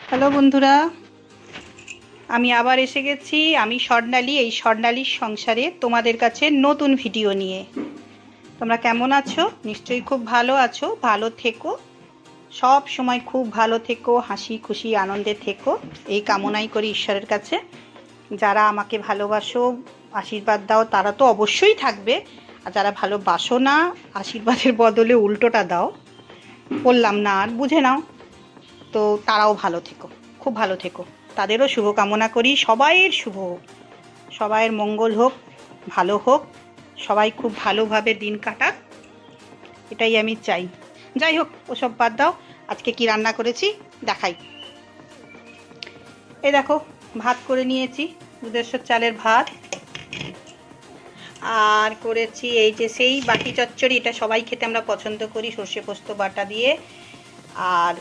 Hello বন্ধুরা, আমি আবার এসে গেছি। আমি স্বর্ণালী, এই স্বর্ণালীর সংসারে তোমাদের কাছে নতুন ভিডিও নিয়ে। তোমরা কেমন আছো? নিশ্চয়ই খুব ভালো আছো। ভালো থেকো, সব সময় খুব ভালো থেকো, হাসি খুশি আনন্দে থেকো, এই কামনাই করি ঈশ্বরের কাছে। যারা আমাকে ভালোবাসো, আশীর্বাদ দাও, তারা তো অবশ্যই থাকবে। আর যারা ভালোবাসো না, আশীর্বাদের বদলে উল্টোটা দাও, বললাম না আর, বুঝে নাও, তো তারাও ভালো থেকো, খুব ভালো থেকো। তাদেরও শুভ কামনা করি, সবাইয়ের শুভ হোক, সবাইয়ের মঙ্গল হোক, ভালো হোক, সবাই খুব ভালোভাবে দিন কাটাক, এটাই আমি চাই। যাই হোক, ওসব বাদ দাও। আজকে কি রান্না করেছি দেখাই। এই দেখো, ভাত করে নিয়েছি, দুধেশ্বর চালের ভাত। আর করেছি এই যে সেই বাটি চচ্চড়ি, এটা সবাই খেতে আমরা পছন্দ করি, সর্ষে পোস্ত বাটা দিয়ে। আর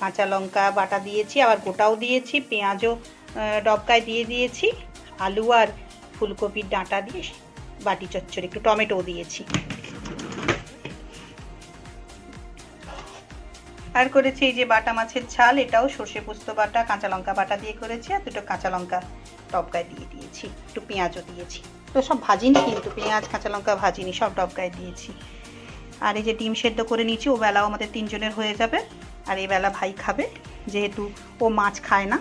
কাঁচা লঙ্কা বাটা দিয়েছি, আবার গোটাও দিয়েছি, পেঁয়াজও ডবকায় দিয়ে দিয়েছি, আলু আর ফুলকপির ডাঁটা দিয়ে বাটি চচ্চড়ি, একটু টমেটোও দিয়েছি। আর করেছি এই যে বাটা মাছের ঝাল, এটাও সর্ষে পোস্ত বাটা কাঁচা লঙ্কা বাটা দিয়ে করেছি, আর দুটো কাঁচা লঙ্কা ডবকায় দিয়ে দিয়েছি, একটু পেঁয়াজও দিয়েছি। তো সব ভাজিনি, কিন্তু পেঁয়াজ কাঁচা লঙ্কা ভাজিনি, সব ডবকায় দিয়েছি। আর এই যে ডিম সেদ্ধ করে নিয়েছি, ও বেলাও আমাদের তিনজনের হয়ে যাবে। আর এই বেলা ভাই খাবে, যেহেতু ও মাছ খায় না।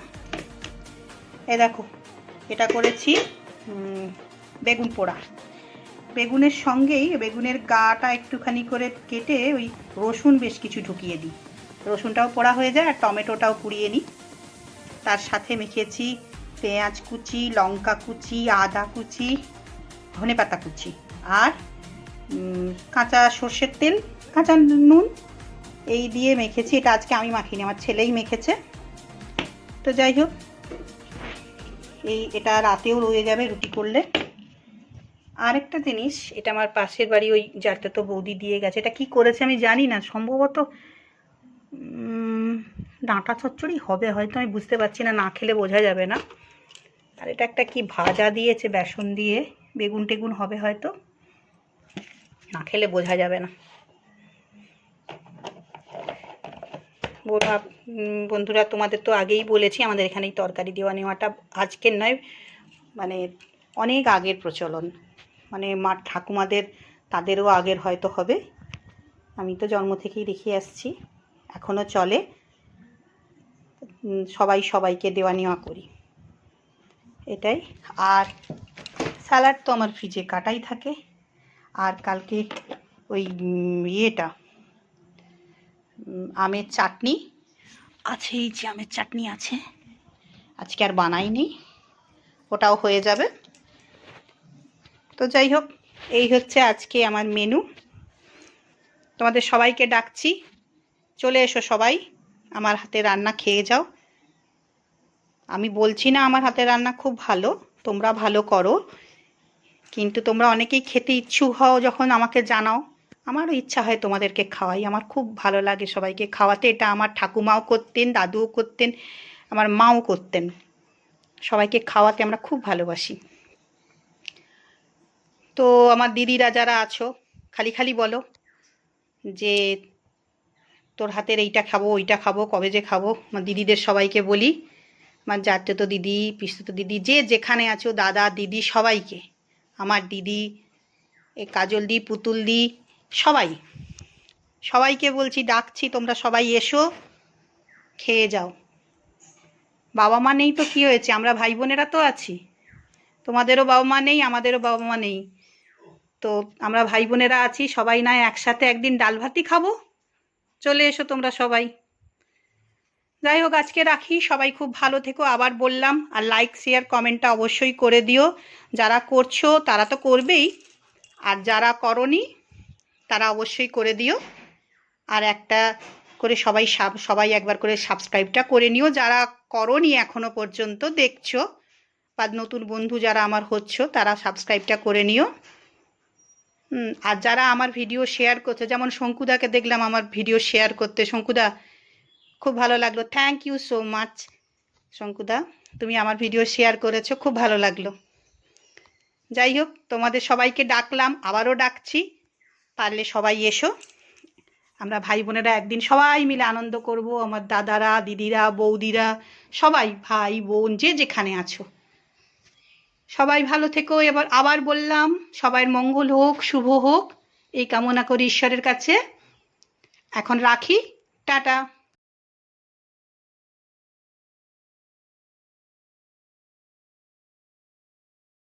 এ দেখো, এটা করেছি বেগুন পোড়া। বেগুনের সঙ্গেই বেগুনের গাটা একটুখানি করে কেটে ওই রসুন বেশ কিছু ঢুকিয়ে দিই, রসুনটাও পোড়া হয়ে যায়, আর টমেটোটাও পুড়িয়ে নিই। তার সাথে মেখেছি পেঁয়াজ কুচি, লঙ্কা কুচি, আদা কুচি, ধনেপাতা কুচি, আর কাঁচা সর্ষের তেল, কাঁচা নুন, এই দিয়ে মেখেছি। এটা আজকে আমি মাখিনি, আমার ছেলেই মেখেছে। তো যাই হোক, এটা রাতেও রয়ে যাবে রুটি করলে। আরেকটা জিনিস, এটা আমার পাশের বাড়ি ওই যারটা তো বৌদি দিয়ে গেছে, এটা কি করেছে আমি জানি না, সম্ভবত ডাঁটা চচ্চড়ি হবে হয়তো, আমি বুঝতে পারছি না, না খেলে বোঝা যাবে না। আর এটা একটা কি ভাজা দিয়েছে বেসন দিয়ে, বেগুন টেগুন হবে হয়তো, না খেলে বোঝা যাবে না। বন্ধুরা, তোমাদের তো আগেই বলেছি, আমাদের এখানে তরকারি দেওয়া নেওয়াটা আজকের নয়, মানে অনেক আগের প্রচলন, মানে মা ঠাকুমাদের, তাদেরও আগের হয়তো হবে। আমি তো জন্ম থেকেই দেখে আসছি, এখনও চলে, সবাই সবাইকে দেওয়া নেওয়া করি, এটাই। আর স্যালাড তো আমার ফ্রিজে কাটাই থাকে। আর কালকে ওই আমের চাটনি আছে, এই যে আমের চাটনি আছে, আজকে আর বানাইনি, ওটাও হয়ে যাবে। তো যাই হোক, এই হচ্ছে আজকে আমার মেনু। তোমাদের সবাইকে ডাকছি, চলে এসো সবাই, আমার হাতে রান্না খেয়ে যাও। আমি বলছি না আমার হাতে রান্না খুব ভালো, তোমরা ভালো করো, কিন্তু তোমরা অনেকেই খেতে ইচ্ছুক হও যখন আমাকে জানাও, আমারও ইচ্ছা হয় তোমাদেরকে খাওয়াই, আমার খুব ভালো লাগে সবাইকে খাওয়াতে। এটা আমার ঠাকুমাও করতেন, দাদুও করতেন, আমার মাও করতেন, সবাইকে খাওয়াতে আমরা খুব ভালোবাসি। তো আমার দিদিরা যারা আছো, খালি খালি বলো যে তোর হাতের এইটা খাবো, ওইটা খাবো, কবে যে খাবো। আমার দিদিদের সবাইকে বলি, আমার তো দিদি, পিসতুতো দিদি, যে যেখানে আছো, দাদা দিদি সবাইকে, আমার দিদি, এই কাজল দি, পুতুল দি, সবাই, সবাইকে বলছি, ডাকছি, তোমরা সবাই এসো, খেয়ে যাও। বাবা মা নেই তো কি হয়েছে, আমরা ভাই বোনেরা তো আছি, তোমাদেরও বাবা মা নেই, আমাদেরও বাবা মা নেই, তো আমরা ভাই বোনেরা আছি, সবাই নয় একসাথে একদিন ডাল ভাতই খাবো, চলে এসো তোমরা সবাই। যাই হোক, আজকে রাখি, সবাই খুব ভালো থেকো, আবার বললাম। আর লাইক শেয়ার কমেন্টটা অবশ্যই করে দিও, যারা করছো তারা তো করবেই, আর যারা করনি তারা অবশ্যই করে দিও। আর একটা করে সবাই একবার করে সাবস্ক্রাইবটা করে নিও, যারা করনি এখনো পর্যন্ত দেখছো, বা নতুন বন্ধু যারা আমার হচ্ছ, তারা সাবস্ক্রাইবটা করে নিও। আর যারা আমার ভিডিও শেয়ার করছে, যেমন শঙ্কুদাকে দেখলাম আমার ভিডিও শেয়ার করতে, শঙ্কুদা খুব ভালো লাগলো, থ্যাংক ইউ সো মাচ শঙ্কুদা, তুমি আমার ভিডিও শেয়ার করেছো, খুব ভালো লাগলো। যাই হোক, তোমাদের সবাইকে ডাকলাম, আবারও ডাকছি, পারলে সবাই এসো, আমরা ভাই বোনেরা একদিন সবাই মিলে আনন্দ করব, আমার দাদারা, দিদিরা, বৌদিরা, সবাই, ভাই বোন যে যেখানে আছো সবাই ভালো থেকো। এবার আবার বললাম, সবার মঙ্গল হোক, শুভ হোক, এই কামনা করি ঈশ্বরের কাছে। এখন রাখি, টাটা।